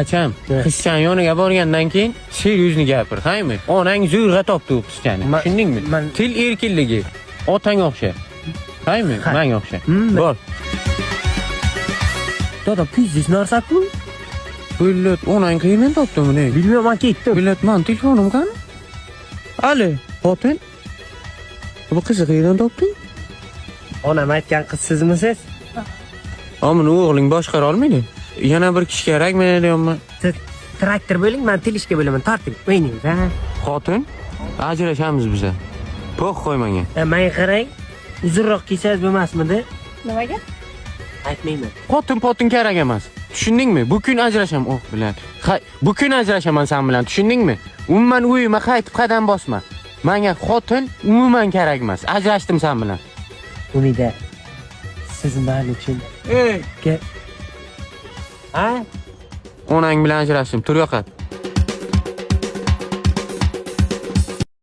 Acham, qizchani yoniga borgandan keyin ser yuzini gapir, haymi? Onang zo'rg'a topdi u qizchani. Tushundingmi? Til erkinligi. Otang o'xsha. Haymi? Menga o'xsha. Bor. Dada pizziz narsa-ku. Billat, onang qayerdan topdimi ne? Bilmayman, ketdim. Billat, men telefonim qani? Ali, xotin. Bu qizni qayerdan topding? Onam aytgan qiz sizmisiz? Ammo o'g'ling boshqara olmaydi. Yana bir kishi kerakmi deyapman. Siz traktor bo'ling, men tilishga bo'laman. Torting, o'yning, ha. Xotin, ajrashamiz biz. Po'q qo'ymagan. Menga qarang. Uzunroq kiysangiz bo'lmasmidi? Nimaga? Aytmayman. Xotin kerak emas. Tushundingmi? Bu kun ajrashaman, o'q bilan. Bu kun ajrashaman sen bilan, tushundingmi? Umuman uyima qaytib qadam bosma. Menga xotin umuman kerak emas. Ajrashdim sen bilan. Unida siz men uchun ha? Onang bilan ajrashdim. Tur yo'qat.